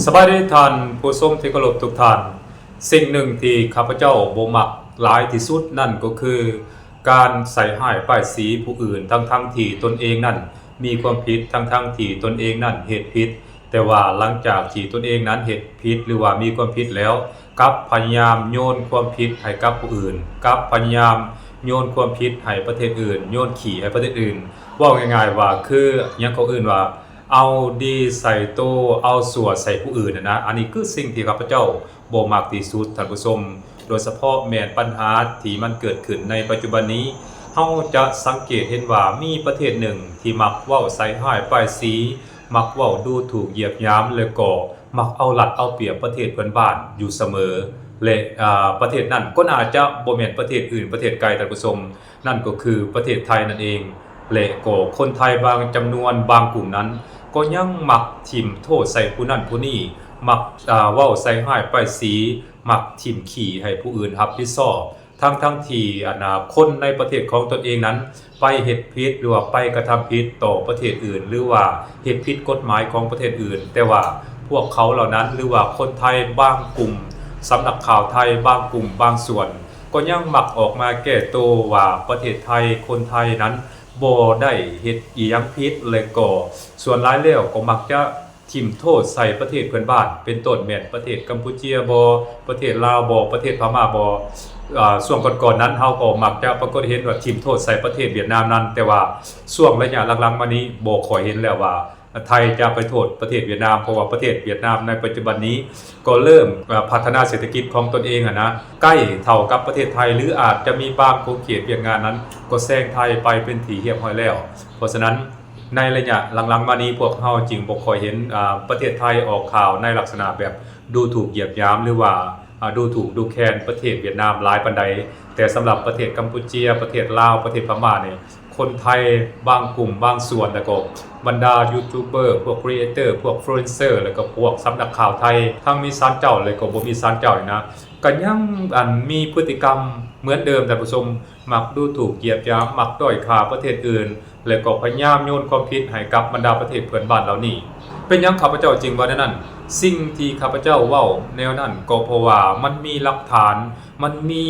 สบายดีท่านผู้ชมที่เคารพทุกท่านสิ่งหนึ่งที่ข้าพเจ้าบ่มักหลายที่สุดนั่นก็คือการใส่ร้ายป้ายสีผู้อื่นทั้งที่ตนเองนั้นมีความผิดทั้งที่ตนเองนั้นเฮ็ดผิดแต่ว่าหลังจากที่ตนเองนั้นเฮ็ดผิดหรือว่ามีความผิดแล้วกลับพยายามโยนความผิดให้กับผู้อื่นกลับพยายามโยนความผิดให้ประเทศอื่นโยนขี้ให้ประเทศอื่นเว้าง่ายๆว่าคือหยังเขาอื่นว่าเอาดีใส่โตเอาสั่วใส่ผู้อื่นนะอันนี้คือสิ่งที่ข้าพเจ้าบ่มักที่สุดท่านผู้ชมโดยเฉพาะแม่นปัญหาที่มันเกิดขึ้นในปัจจุบันนี้เฮาจะสังเกตเห็นว่ามีประเทศหนึ่งที่มักเว้าใส่ร้ายป้ายสีมักเว้าดูถูกเหยียดหยามแล้วก็มักเอารัดเอาเปรียบประเทศเพื่อนบ้านอยู่เสมอและประเทศนั้นก็น่าจะบ่แม่นประเทศอื่นประเทศไกลท่านผู้ชมนั่นก็คือประเทศไทยนั่นเองและก็คนไทยบางจำนวนบางกลุ่มนั้นก็ยังมักทิ่มโทษใส่ผู้นั้นผู้นี้มักเว้าใส่ร้ายป้ายสีมักทิ่มขี้ให้ผู้อื่นรับผิดชอบทั้งที่คนในประเทศของตนเองนั้นไปเฮ็ดผิดหรือว่าไปกระทำผิดต่อประเทศอื่นหรือว่าเฮ็ดผิดกฎหมายของประเทศอื่นแต่ว่าพวกเขาเหล่านั้นหรือว่าคนไทยบางกลุ่มสำนักข่าวไทยบางกลุ่มบางส่วนก็ยังมักออกมาแก้ตัวว่าประเทศไทยคนไทยนั้นบ่ได้เฮ็ดอีหยังผิดเลยก็ส่วนหลายแล้วก็มักจะทิ่มโทษใส่ประเทศเพื่อนบ้านเป็นต้นแม่นประเทศกัมพูชาบ่ประเทศลาวบ่ประเทศพม่าบ่ช่วงก่อนๆนั้นเฮาก็มักจะปรากฏเห็นว่าทิ่มโทษใส่ประเทศเวียดนามนั้นแต่ว่าช่วงระยะหลังๆมานี้บ่ค่อยเห็นแล้วว่าไทยจะไปโทษประเทศเวียดนามเพราะว่าประเทศเวียดนามในปัจจุบันนี้ก็เริ่มพัฒนาเศรษฐกิจของตนเองนะใกล้เท่ากับประเทศไทยหรืออาจจะมีบางโครงเขตเวียดนามนั้นก็แซงไทยไปเป็นที่เรียบร้อยแล้วเพราะฉะนั้นในระยะหลังๆมานี้พวกเฮาจึงบ่ค่อยเห็นประเทศไทยออกข่าวในลักษณะแบบดูถูกเหยียดหยามหรือว่าดูถูกดูแคลนประเทศเวียดนามหลายปานใดแต่สำหรับประเทศกัมพูชาประเทศลาวประเทศพม่านี่คนไทยบางกลุ่มบางส่วนแล้วก็บรรดายูทูบเบอร์พวกครีเอเตอร์พวกอินฟลูเอนเซอร์แล้วก็พวกสำนักข่าวไทยทั้งมีศาลเจ้าแล้วก็บ่มีศาลเจ้านี่นะก็ยังมีพฤติกรรมเหมือนเดิมท่านผู้ชมมักดูถูกเหยียดหยามมักด้อยค่าประเทศอื่นแล้วก็พยายามโยนความผิดให้กับบรรดาประเทศเพื่อนบ้านเหล่านี้เป็นหยังข้าพเจ้าจริงว่าแนวนั้นสิ่งที่ข้าพเจ้าเว้าแนวนั้นก็เพราะว่ามันมีหลักฐานมันมี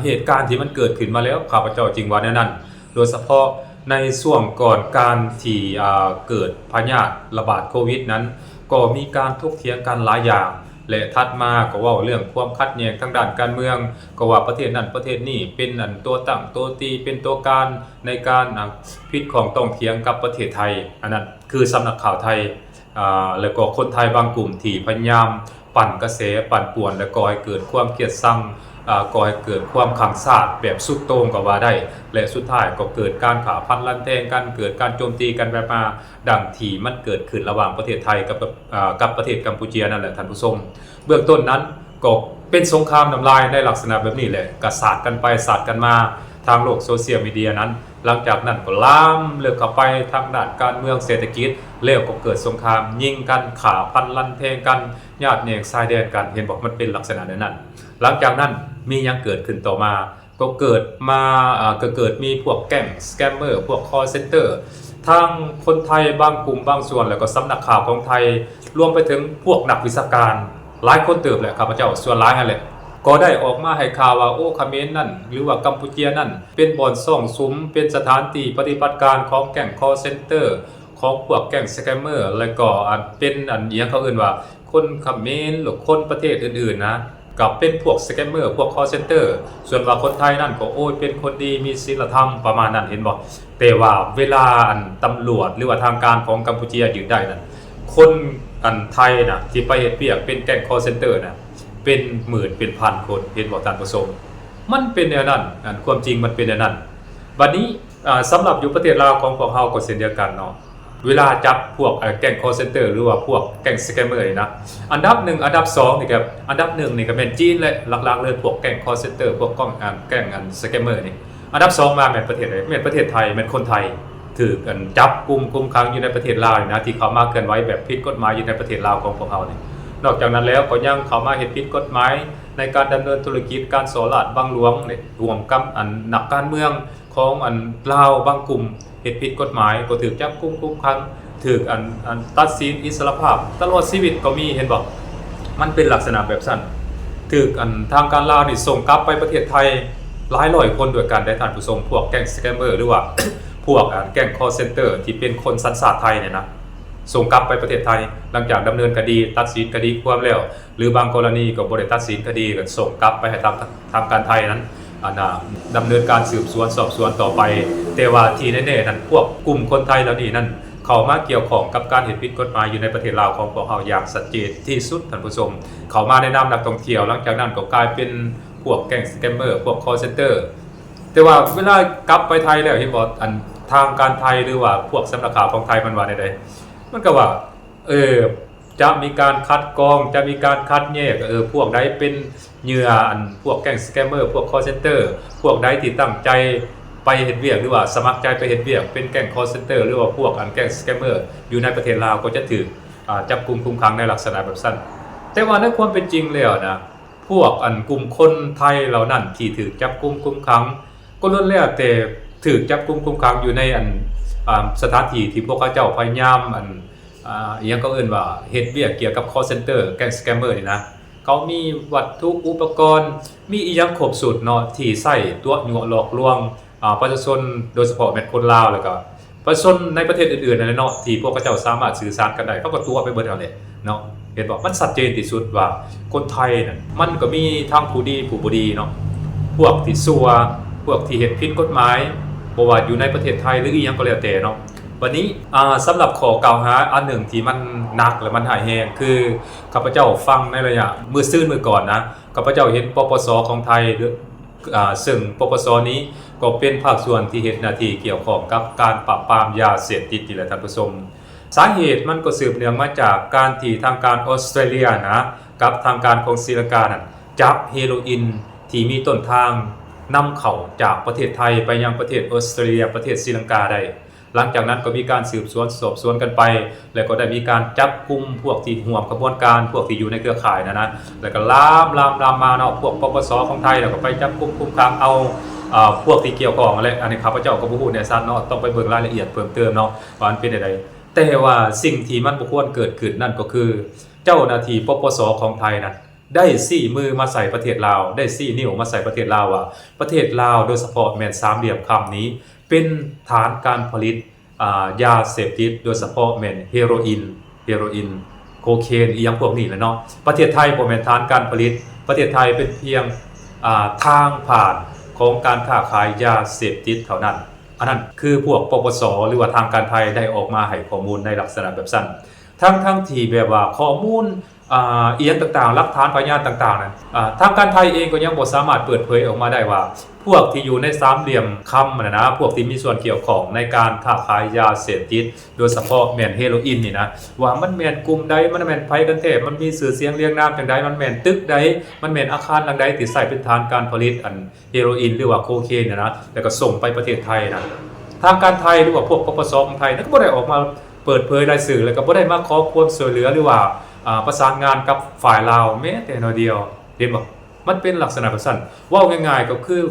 เหตุการณ์ที่มันเกิดขึ้นมาแล้วข้าพเจ้าจริงว่าแนวนั้นโดยเฉพาะในช่วงก่อนการที่เกิดพยาธิระบาดโควิดนั้นก็มีการถกเถียงกันหลายอย่างและถัดมาก็เว้าเรื่องความขัดแย้งทางด้านการเมืองก็ว่าประเทศนั้นประเทศนี้เป็นตัวตั้งตัวตีเป็นตัวการในการพิดของต้องเถียงกับประเทศไทยอันนั้นคือสำนักข่าวไทยแล้วก็คนไทยบางกลุ่มที่พยายามปั่นกระแสปั่นป่วนและก่อให้เกิดความเกลียดชังก่อให้เกิดความขังชาติแบบสุดโต่งก็ว่าได้และสุดท้ายก็เกิดการขาพันลันแทงกันเกิดการโจมตีกันไปมาดังที่มันเกิดขึ้นระหว่างประเทศไทยกับประเทศกัมพูชานั่นแหละท่านผู้ชมเบื้องต้นนั้นก็เป็นสงครามน้ำลายในลักษณะแบบนี้แหละกระสาดกันไปสาดกันมาทางโลกโซเชียลมีเดียนั้นหลังจากนั้นก็ลามเลือกเข้าไปทางด้านการเมืองเศรษฐกิจแล้วก็เกิดสงครามยิงกันขาพันลันแทงกันญาติแยกชายแดนกันเห็นบอกมันเป็นลักษณะนั้นหลังจากนั้นมียังเกิดขึ้นต่อมาก็เกิดมีพวกแก๊งสแกมเมอร์พวกคอลเซ็นเตอร์ทางคนไทยบางกลุ่มบางส่วนแล้วก็สำนักข่าวของไทยรวมไปถึงพวกนักวิชาการหลายคนเติบแหละข้าพเจ้าส่วนหลายนั่นแหละก็ได้ออกมาให้ข่าวว่าโอ้เขมรนั่นหรือว่ากัมพูชานั่นเป็นบ่อนซ่องสุมเป็นสถานที่ปฏิบัติการของแก๊งคอลเซ็นเตอร์ของพวกแก๊งสแกมเมอร์แล้วก็เป็นอีหยังเขาเอิ้นว่าคนเขมรหรือคนประเทศอื่นๆนะกับเป็นพวกสแกมเมอร์พวกคอลเซ็นเตอร์ส่วนว่าคนไทยนั่นก็โอ้ยเป็นคนดีมีศีลธรรมประมาณนั้นเห็นบ่แต่ว่าเวลาตำรวจหรือว่าทางการของกัมพูชายึดได้นั่นคนไทยน่ะที่ไปเฮ็ดเวียกเป็นแก๊งคอลเซ็นเตอร์น่ะเป็นหมื่นเป็นพันคนเห็นบ่ท่านผู้ชมมันเป็นแนวนั้นความจริงมันเป็นแนวนั้นบัดนี้สำหรับอยู่ประเทศลาวของพวกเฮาก็เช่นเดียวกันเนาะเวลาจับพวกแก๊งคอลเซ็นเตอร์หรือว่าพวกแก๊งสแกมเมอร์นะอันดับ1อันดับ2นี่ครับอันดับ1นี่ก็เป็นจีนและหลักๆเลยพวกแก๊งคอลเซ็นเตอร์พวกแก๊งสแกมเมอร์นี่อันดับ2มาแม่นประเทศใดแม่นประเทศไทยแม่นคนไทยถูกจับกุมขังอยู่ในประเทศลาวนะที่เขามาเคลื่อนไหวแบบผิดกฎหมายอยู่ในประเทศลาวของพวกเฮานี่นอกจากนั้นแล้วก็ยังเข้ามาเฮ็ดผิดกฎหมายในการดำเนินธุรกิจการสอลาดบางหลวงนี่รวมกับนักการเมืองของลาวบางกลุ่มเฮ็ดผิดกฎหมายก็ถูกจับกุมขัง ถูกอันตัดสินอิสรภาพตลอดชีวิตก็มีเห็นบ่มันเป็นลักษณะแบบสั้นถูกอันทางการลาวนี่ส่งกลับไปประเทศไทยหลายร้อยคนด้วยกันได้ท่านผู้ชมพวกแก๊งสแกมเมอร์หรือว่า พวกแก๊งคอลเซ็นเตอร์ที่เป็นคนสัญชาติไทยเนี่ยนะส่งกลับไปประเทศไทยหลังจากดำเนินคดีตัดสินคดีความแล้วหรือบางกรณีก็บ่ได้ตัดสินคดีก็ส่งกลับไปให้ทางการไทยนั้นดำเนินการสืบสวนสอบสวนต่อไปแต่ว่าที่แน่ๆนั้นพวกกลุ่มคนไทยเหล่านี้นั้นเข้ามาเกี่ยวข้องกับการเฮ็ดผิดกฎหมายอยู่ในประเทศลาวของพวกเฮาอย่างชัดเจนที่สุดท่านผู้ชมเข้ามาในนามนักท่องเที่ยวหลังจากนั้นก็กลายเป็นพวกแก๊งสแกมเมอร์พวกคอลเซ็นเตอร์แต่ว่าเวลากลับไปไทยแล้วเห็นบ่ทางการไทยหรือว่าพวกสำนักข่าวของไทยมันว่าใดๆมันก็ว่าจะมีการคัดกรองจะมีการคัดแยกพวกใดเป็นเหยื่อพวกแก๊งสแกมเมอร์พวกคอลเซ็นเตอร์พวกใดที่ตั้งใจไปเฮ็ดเวียกหรือว่าสมัครใจไปเฮ็ดเวียกเป็นแก๊งคอลเซ็นเตอร์หรือว่าพวกแก๊งสแกมเมอร์อยู่ในประเทศลาวก็จะถูกจับกุมคุมขังในลักษณะแบบนั้นแต่ว่าในความเป็นจริงแล้วนะพวกกลุ่มคนไทยเหล่านั้นที่ถูกจับกุมคุมขังก็ล้วนแล้วแต่ถูกจับกุมคุมขังอยู่ในสถานที่ที่พวกเขาเจ้าพยายามอีหยังก็เอิ้นว่าเฮ็ดเวียกเกี่ยวกับ call center แก๊งสแกมเมอร์นี่นะเขามีวัตถุอุปกรณ์มีอีหยังครบสูตรเนาะที่ใช้ตัวยั่วหลอกลวงประชาชนโดยเฉพาะแม่นคนลาวแล้วก็ประชาชนในประเทศอื่นๆนั่นแหละเนาะที่พวกเขาเจ้าสามารถสื่อสารกันได้เขาก็ตัวไปเบิดแล้วแหละเนาะเห็นบ่มันชัดเจนที่สุดว่าคนไทยนั่นมันก็มีทั้งผู้ดีผู้บ่ดีเนาะพวกที่ซัวพวกที่เฮ็ดผิดกฎหมายบ่ว่าอยู่ในประเทศไทยหรืออีหยังก็แล้วแต่เนาะวันนี้สำหรับข้อกล่าวหาอันหนึ่งที่มันหนักและมันหายแฮงคือข้าพเจ้าฟังในระยะมื้อซื่นมื้อก่อนนะข้าพเจ้าเห็นปปสของไทยซึ่งปปสนี้ก็เป็นภาคส่วนที่เฮ็ดหน้าที่เกี่ยวข้องกับการปราบปรามยาเสพติดนี่แหละท่านผู้ชมสาเหตุมันก็สืบเนื่องมาจากการที่ทางการออสเตรเลียนะกับทางการของศรีลังกานั้นจับเฮโรอีนที่มีต้นทางนำเข้าจากประเทศไทยไปยังประเทศออสเตรเลียประเทศศรีลังกาได้หลังจากนั้นก็มีการสืบสวนสอบสวนกันไปแล้วก็ได้มีการจับกุมพวกที่ร่วมกระบวนการพวกที่อยู่ในเครือข่ายนะแล้วก็ลามมาเนาะพวกปปสของไทยแล้วก็ไปจับกุมคุมขังเอาพวกที่เกี่ยวข้องอะไรอันนี้ข้าพเจ้าก็บ่ฮู้แน่ชัดเนาะต้องไปเบิ่งรายละเอียดเพิ่มเติมเนาะว่ามันเป็นจังได๋แต่ว่าสิ่งที่มันบ่ควรเกิดขึ้นนั่นก็คือเจ้าหน้าที่ปปสของไทยนั้นได้ซี่มือมาใส่ประเทศลาวได้ซี่นิ้วมาใส่ประเทศลาวว่าประเทศลาวโดยเฉพาะแม่นสามเหลี่ยมคำนี้เป็นฐานการผลิตยาเสพติดโดยเฉพาะแม่นเฮโรอีนโคเคนอีหยังพวกนี้แหละเนาะประเทศไทยบ่แม่นฐานการผลิตประเทศไทยเป็นเพียงทางผ่านของการค้าขายยาเสพติดเท่านั้นอันนั้นคือพวกปปสหรือว่าทางการไทยได้ออกมาให้ข้อมูลในลักษณะแบบนั้นทั้งที่แบบว่าข้อมูลอีหยังต่างๆหลักฐานพยานต่างๆนั้นทางการไทยเองก็ยังบ่สามารถเปิดเผยออกมาได้ว่าพวกที่อยู่ในสามเหลี่ยมคำนะพวกที่มีส่วนเกี่ยวข้องในการค้าขายยาเสพติดโดยเฉพาะแม่นเฮโรอีนนี่นะว่ามันแม่นกลุ่มใดมันแม่นไผกันแท้มันมีชื่อเสียงเรียงนามจังใดมันแม่นตึกใดมันแม่นอาคารหลังใดที่ใช้เป็นฐานการผลิตเฮโรอีนหรือว่าโคเคนนะแล้วก็ส่งไปประเทศไทยนะทางการไทยหรือว่าพวกปปสของไทยก็บ่ได้ออกมาเปิดเผยรายชื่อแล้วก็บ่ได้มาขอความช่วยเหลือหรือว่าประสานงานกับฝ่ายลาวแม้แต่น้อยเดียวเห็นบ่มันเป็นลักษณะแบบนั้นเว้าง่ายๆก็คือ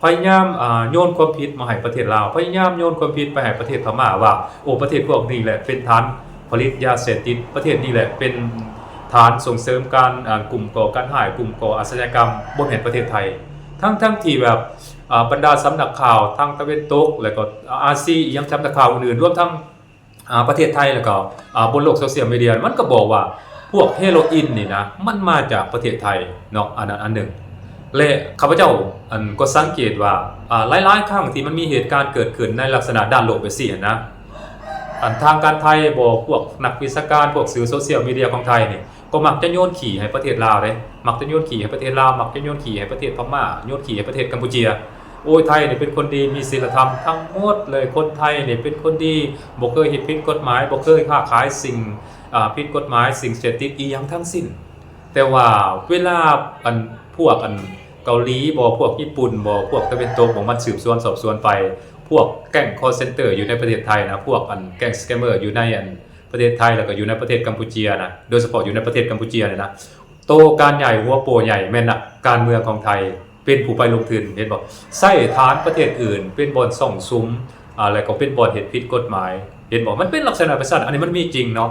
พยายามโยนความผิดมาให้ประเทศลาวพยายามโยนความผิดไปให้ประเทศพม่าว่าโอ้ประเทศพวกนี้แหละเป็นฐานผลิตยาเสพติดประเทศนี้แหละเป็นฐานส่งเสริมการกลุ่มก่อการร้ายกลุ่มก่ออาชญากรรมบ่แม่นประเทศไทยทั้งที่แบบบรรดาสำนักข่าวทางตะวันตกแล้วก็อาซีอีหยังสำนักข่าวอื่นๆรวมทั้งประเทศไทยแล้วก็บนโลกโซเชียลมีเดียมันก็บอกว่าพวกเฮโรอีนนี่นะมันมาจากประเทศไทยเนาะอันหนึ่งและข้าพเจ้าก็สังเกตว่าหลายๆครั้งที่มันมีเหตุการณ์เกิดขึ้นในลักษณะด้านลบไปสินะทางการไทยบอกพวกนักวิชาการพวกสื่อโซเชียลมีเดียของไทยนี่ก็มักจะโยนขี่ให้ประเทศลาวเด้มักจะโยนขี่ให้ประเทศลาวมักจะโยนขี่ให้ประเทศพม่าโยนขี่ให้ประเทศกัมพูชาโอ้ยไทยนี่เป็นคนดีมีศีลธรรมทั้งหมดเลยคนไทยนี่เป็นคนดีบ่เคยเฮ็ดผิดกฎหมายบ่เคยค้าขายสิ่งผิดกฎหมายสิ่งเสพติดอีหยังทั้งสิ้นแต่ว่าเวลาพวกเกาหลีบ่พวกญี่ปุ่นบ่พวกตะวันตกบ่มันสืบสวนสอบสวนไปพวกแก๊งคอลเซ็นเตอร์อยู่ในประเทศไทยนะพวกแก๊งสแกมเมอร์อยู่ในประเทศไทยแล้วก็อยู่ในประเทศกัมพูชานะโดยเฉพาะอยู่ในประเทศกัมพูชาเนี่ยนะโตการใหญ่หัวโปใหญ่แม่นนักการเมืองของไทยเป็นผู้ไปลงทุนเห็นบ่ใช้ฐานประเทศอื่นเป็นบ่อนซ่องสุม แล้วก็เป็นบ่อนเฮ็ดผิดกฎหมายเห็นบอกมันเป็นลักษณะประสาทอันนี้มันมีจริงเนาะ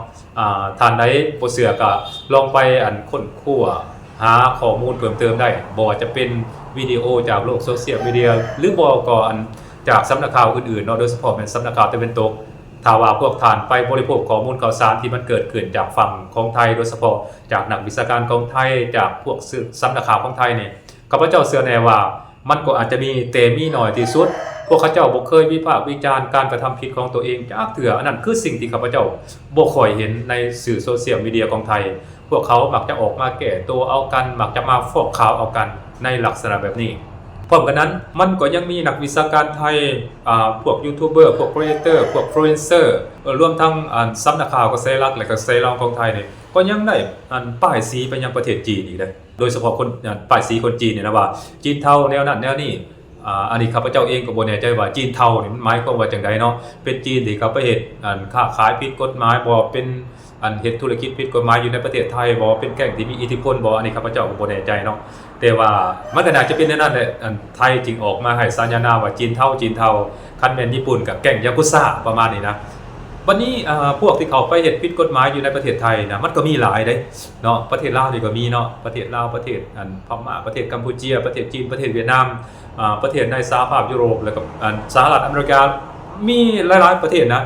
ท่านใดบ่เชื่อก็ลองไปค้นคว้าหาข้อมูลเพิ่มเติมได้บ่ว่าจะเป็นวิดีโอจากโลกโซเชียลมีเดียหรือบ่ก็จากสำนักข่าวอื่นๆเนาะโดยเฉพาะเป็นสำนักข่าวตะวันตกถ้าว่าพวกท่านไปบริโภคข้อมูลข่าวสารที่มันเกิดขึ้นจากฝั่งของไทยโดยเฉพาะจากนักวิชาการของไทยจากพวกสำนักข่าวของไทยนี่ข้าพเจ้าเชื่อแน่ว่ามันก็อาจจะมีแต่มีน้อยที่สุดพวกเขาเจ้าบ่เคยวิพากษ์วิจารณ์การกระทำผิดของตัวเองจักเทื่ออันนั้นคือสิ่งที่ข้าพเจ้าบ่ค่อยเห็นในสื่อโซเชียลมีเดียของไทยพวกเขามักจะออกมาแก้ตัวเอากันมักจะมาฟอกขาวเอากันในลักษณะแบบนี้พร้อมกันนั้นมันก็ยังมีนักวิชาการไทยพวกยูทูบเบอร์พวกครีเอเตอร์พวกอินฟลูเอนเซอร์รวมทั้งสำนักข่าวก็เซรักและก็เซรองของไทยนี่ก็ยังได้ป้ายสีไปยังประเทศจีนอีกเลยโดยเฉพาะคนป้ายสีคนจีนเนี่ยนะว่าจีนเท่าแนวนั้นแนวนี้อันนี้ข้าพเจ้าเองก็บ่แน่ใจว่าจีนเท่านี่มันหมายความว่าจังไดเนาะเป็นจีนที่เขาไปเฮ็ดค้าขายผิดกฎหมายบ่เป็นเฮ็ดธุรกิจผิดกฎหมายอยู่ในประเทศไทยบ่เป็นแก๊งที่มีอิทธิพลบ่อันนี้ข้าพเจ้าก็บ่แน่ใจเนาะแต่ว่ามันก็น่าจะเป็นแนวนั้นแหละไทยจึงออกมาให้สัญญาว่าจีนเท่าคันแม่นญี่ปุ่นกับแก๊งยากุซ่าประมาณนี้นะวันนี้พวกที่เขาไปเฮ็ดผิดกฎหมายอยู่ในประเทศไทยนะมันก็มีหลายเด้เนาะประเทศลาวนี่ก็มีเนาะประเทศลาวประเทศพม่าประเทศกัมพูชาประเทศจีนประเทศเวียดนามประเทศในสหภาพยุโรปแล้วก็สหรัฐอเมริกามีหลายๆประเทศนะ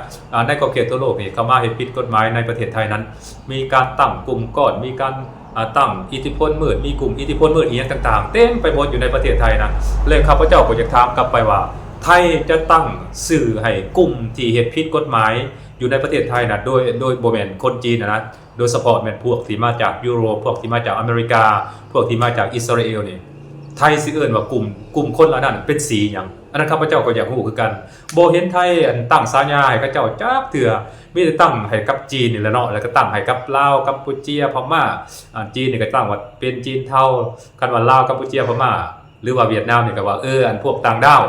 ในขอบเขตทั่วโลกนี่เข้ามาเฮ็ดผิดกฎหมายในประเทศไทยนั้นมีการตั้งกลุ่มก้อนมีการตั้งอิทธิพลมืดมีกลุ่มอิทธิพลมืดอีหยังต่างๆเต็มไปหมดอยู่ในประเทศไทยนะเลยข้าพเจ้าก็อยากถามกลับไปว่าไทยจะตั้งสื่อให้กลุ่มที่เฮ็ดผิดกฎหมายอยู่ในประเทศไทยนะโดยบ่แม่นคนจีนนะโดยเฉพาะแม่นพวกที่มาจากยุโรปพวกที่มาจากอเมริกาพวกที่มาจากอิสราเอลนี่ไทยสิเอิ้นว่ากลุ่มคนเหล่านั้นเป็นสีหยังอันนั้นข้าพเจ้าก็อยากรู้คือกันบ่เห็นไทยตั้งฉายาให้เขาเจ้าจักเทื่อมีแต่ตั้งให้กับจีนนี่แหละเนาะแล้วก็ตั้งให้กับลาวกัมพูชาพม่าจีนนี่ก็ตั้งว่าเป็นจีนเฒ่าคันว่าลาวกัมพูชาพม่าหรือว่าเวียดนามนี่ก็ว่าพวกต่างดาว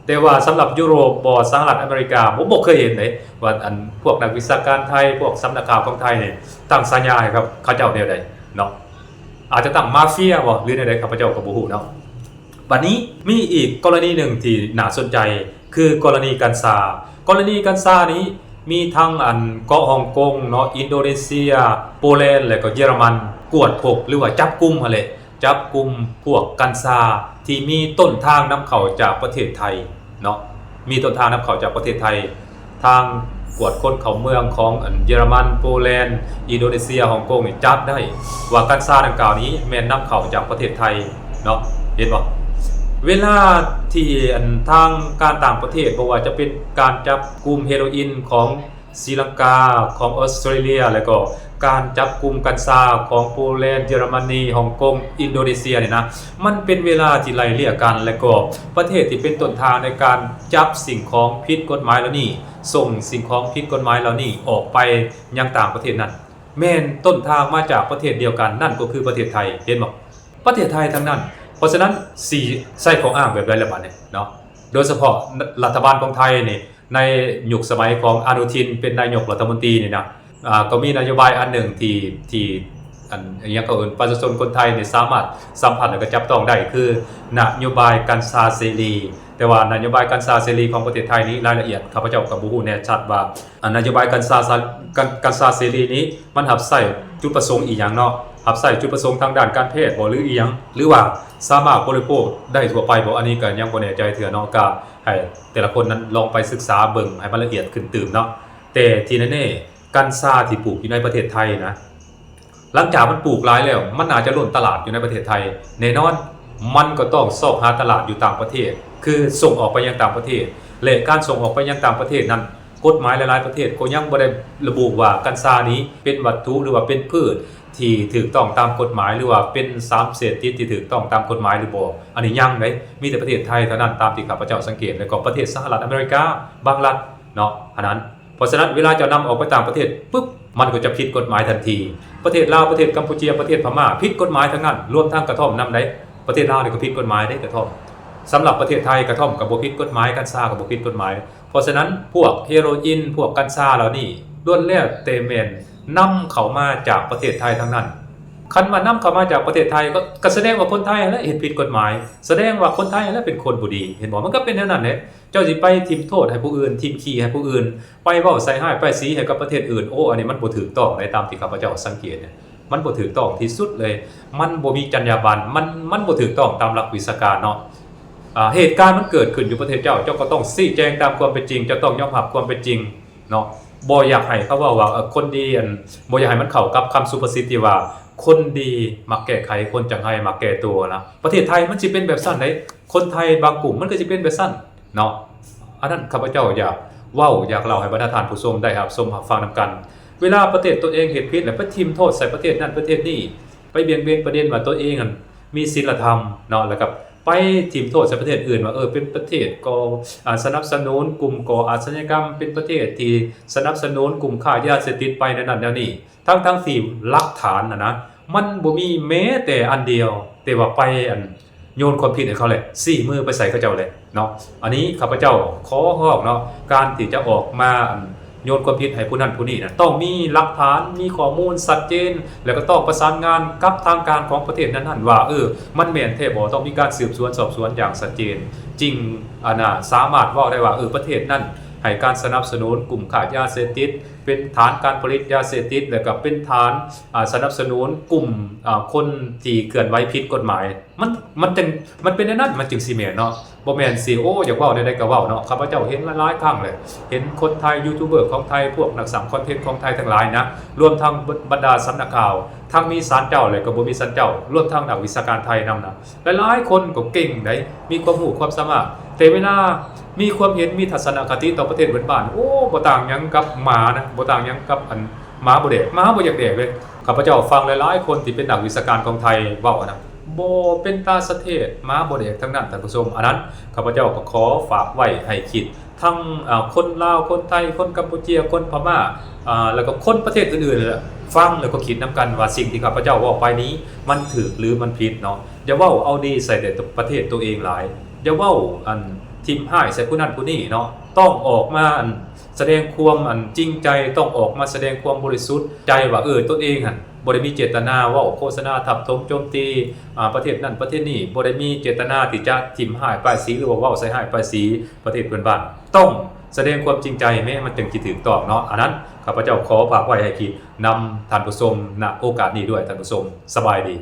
แต่ว่าสำหรับยุโรปบ่สหรัฐอเมริกาผมบ่เคยเห็นเลยว่าพวกนักวิชาการไทยพวกสำนักข่าวของไทยนี่ตั้งฉายาให้ครับเขาเจ้าแนวใดเนาะอาจจะตั้งมาเฟียบ่หรือแนวใดข้าพเจ้าก็บ่ฮู้เนาะบัดนี้มีอีกกรณีหนึ่งที่น่าสนใจคือกรณีกัญชากรณีกัญชานี้มีทั้งเกาะฮ่องกงเนาะอินโดนีเซียโปแลนด์และก็เยอรมันกวดพบหรือว่าจับกุมหั่นแหละจับกุมพวกกัญชาที่มีต้นทางนำเข้าจากประเทศไทยเนาะมีต้นทางนำเข้าจากประเทศไทยทางกวดคนเข้าเมืองของเยอรมันโปแลนด์อินโดนีเซียฮ่องกงนี่จับได้ว่ากัญชาดังกล่าวนี้แม่นนำเข้าจากประเทศไทยเนาะเห็นบ่เวลาที่ทางการต่างประเทศบ่ว่าจะเป็นการจับกลุ่มเฮโรอีนของศรีลังกาของออสเตรเลียแล้วก็การจับกลุ่มกัญชาของโปแลนด์เยอรมนีฮ่องกงอินโดนีเซียเนี่ยนะมันเป็นเวลาที่ไล่เลี่ยกันแล้วก็ประเทศที่เป็นต้นทางในการจับสิ่งของผิดกฎหมายแล้วนี่ส่งสิ่งของผิดกฎหมายแล้วนี่ออกไปยังต่างประเทศนั้นแม่นต้นทางมาจากประเทศเดียวกันนั่นก็คือประเทศไทยเห็นบ่ประเทศไทยทั้งนั้นเพราะฉะนั้นสีใส่ของอ้างแบบไรละบาดเนี่ยเนาะโดยเฉพาะรัฐบาลของไทยนี่ในยุคสมัยของอนุทินเป็นนายกรัฐมนตรีนี่นะก็มีนโยบายอันหนึ่งที่อย่างก็ประชาชนคนไทยนี่สามารถสัมผัสและก็จับต้องได้คือนโยบายกัญชาเสรีแต่ว่านโยบายกัญชาเสรีของประเทศไทยนี้รายละเอียดข้าพเจ้าก็บ่ฮู้แน่ชัดว่านโยบายกัญชาเสรีนี้มันหับใส่จุดประสงค์อีหยังเนาะหับใส่จุดประสงค์ทางด้านการแพทย์บ่หรืออีหยังหรือว่าสามารถบริโภคได้ทั่วไปบ่อันนี้ก็ยังบ่แน่ใจเทื่อเนาะก็ให้แต่ละคนนั้นลองไปศึกษาเบิ่งให้มันละเอียดขึ้นตื่มเนาะแต่ที่แน่ๆกัญชาที่ปลูกอยู่ในประเทศไทยนะหลังจากมันปลูกหลายแล้วมันอาจจะล้นตลาดอยู่ในประเทศไทยแน่นอนมันก็ต้องซอกหาตลาดอยู่ต่างประเทศคือส่งออกไปยังต่างประเทศและการส่งออกไปยังต่างประเทศนั้นกฎหมายหลายๆประเทศก็ยังบ่ได้ระบุว่ากัญชานี้เป็นวัตถุหรือว่าเป็นพืชที่ถูกต้องตามกฎหมายหรือว่าเป็นสารเสพติดที่ถูกต้องตามกฎหมายหรือบ่อันนี้ยังได้มีแต่ประเทศไทยเท่านั้นตามที่ข้าพเจ้าสังเกตแล้วก็ประเทศสหรัฐอเมริกาบางรัฐเนาะอันนั้นเพราะฉะนั้นเวลาจะนำออกไปต่างประเทศปุ๊บมันก็จะผิดกฎหมายทันทีประเทศลาวประเทศกัมพูชาประเทศพม่าผิดกฎหมายทั้งนั้นรวมทั้งกระท่อมนำได้ประเทศลาวนี่ก็ผิดกฎหมายได้กระท่อมสำหรับประเทศไทยกระท่อมก็บ่ผิดกฎหมายกัญชาก็บ่ผิดกฎหมายเพราะฉะนั้นพวกเฮโรอีนพวกกัญชาเหล่านี้ล้วนแล้วแต่แม่นนำเข้ามาจากประเทศไทยทั้งนั้น คันว่านำเข้ามาจากประเทศไทยก็แสดงว่าคนไทยและเฮ็ดผิดกฎหมายแสดงว่าคนไทยและเป็นคนบ่ดีเห็นบ่มันก็เป็นแนวนั้นแหละเจ้าสิไปทิมโทษให้ผู้อื่นทิมขี้ให้ผู้อื่นไปเว้าใส่ร้ายป้ายสีให้กับประเทศอื่นโอ้อันนี้มันบ่ถูกต้องในตามที่ข้าพเจ้าสังเกตเนี่ยมันบ่ถูกต้องที่สุดเลยมันบ่มีจรรยาบรรณมันบ่ถูกต้องตามหลักวิชาการเนาะเหตุการณ์มันเกิดขึ้นอยู่ประเทศเจ้าก็ต้องชี้แจงตามความเป็นจริงจะต้องยอมรับความเป็นจริงเนาะบ่อยากให้เขาว่าคนดีบ่อยากให้มันเข้ากับคำสุภาษิตที่ว่าคนดีมักแก้ไขคนจังไรมักแก้ตัวนะประเทศไทยมันสิเป็นแบบซั่นได้คนไทยบางกลุ่มมันก็สิเป็นแบบซั่นเนาะอันนั้นข้าพเจ้าอยากเว้าอยากเล่าให้บรรดาท่านผู้ชมได้รับชมรับฟังนํกันเวลาประเทศตัวเองเฮ็ดผิดแล้วไปทิ่มโทษใส่ประเทศนั้นประเทศนี้ไปเบี่ยงเบนประเด็นว่าตัวเองมีศีลธรรมเนาะแล้วก็ไปทิ่มโทษใส่ประเทศอื่นว่าเป็นประเทศก่อสนับสนุนกลุ่มก่ออาชญากรรมเป็นประเทศที่สนับสนุนกลุ่มค้ายาเสพติดไปนั่นนี่ทั้งที่หลักฐานนะมันบ่มีแม้แต่อันเดียวแต่ว่าไปโยนความผิดให้เขาเลย4มือไปใส่เขาเจ้าเลยเนาะอันนี้ข้าพเจ้าขอร้องเนาะการที่จะออกมาโยนความผิดให้ผู้นั้นผู้นี้นะต้องมีหลักฐานมีข้อมูลชัดเจนแล้วก็ต้องประสานงานกับทางการของประเทศนั้นๆว่ามันแม่นแท้บ่ต้องมีการสืบสวนสอบสวนอย่างชัดเจนจริงสามารถเว้าได้ว่าประเทศนั้นให้การสนับสนุนกลุ่มค้ายาเสพติดเป็นฐานการผลิตยาเสพติดแล้วก็เป็นฐานสนับสนุนกลุ่มคนที่เคลื่อนไหวผิดกฎหมายมันเป็นในนั้นมันจึงสิแม่นเนาะบ่แม่นสิอยากเว้าได้ก็เว้าเนาะข้าพเจ้าเห็นหลายๆครั้งเลยเห็นคนไทยยูทูบเบอร์ของไทยพวกนักสร้างคอนเทนต์ของไทยทั้งหลายนะรวมทั้งบรรดาสำนักข่าวทั้งมีศาลเจ้าเลยก็บ่มีศาลเจ้ารวมทั้งนักวิชาการไทยนำนะหลายๆคนก็เก่งได้มีความรู้ความสามารถแต่เวลามีความเห็นมีทัศนคติต่อประเทศเพื่อนบ้านบ่ต่างหยังกับหมานะบ่ต่างหยังกับหมาบ่แดกหมาบ่อยากแดกเลยข้าพเจ้าฟังหลายๆคนที่เป็นนักวิชาการของไทยเว้านะบ่เป็นตาสะเทศหมาบ่แดกทั้งนั้นท่านผู้ชมอันนั้นข้าพเจ้าก็ขอฝากไว้ให้คิดทั้งคนลาวคนไทยคนกัมพูชาคนพม่าแล้วก็คนประเทศอื่นๆฟังแล้วก็คิดนํกันว่าสิ่งที่ข้าพเจ้าเว้าไปนี้มันถูกหรือมันผิดเนาะอย่าเว้าเอาดีใส่แต่ประเทศตัวเองหลายอย่าเว้าทิมให้ใส่ผู้นั้นผู้นี้เนาะต้องออกมาแสดงความจริงใจต้องออกมาแสดงความบริสุทธิ์ใจว่าตัวเองบ่ได้มีเจตนาว่าโฆษณาทับถมโจมตีประเทศนั้นประเทศนี้บ่ได้มีเจตนาที่จะทิมให้ป้ายสีหรือว่าเว้าใส่ให้ป้ายสีประเทศเพื่อนบ้านต้องแสดงความจริงใจแม้มันจึงสิถูกต้องเนาะอันนั้นข้าพเจ้าขอฝากไว้ให้คิดนำท่านผู้ชมณโอกาสนี้ด้วยท่านผู้ชมสบายดี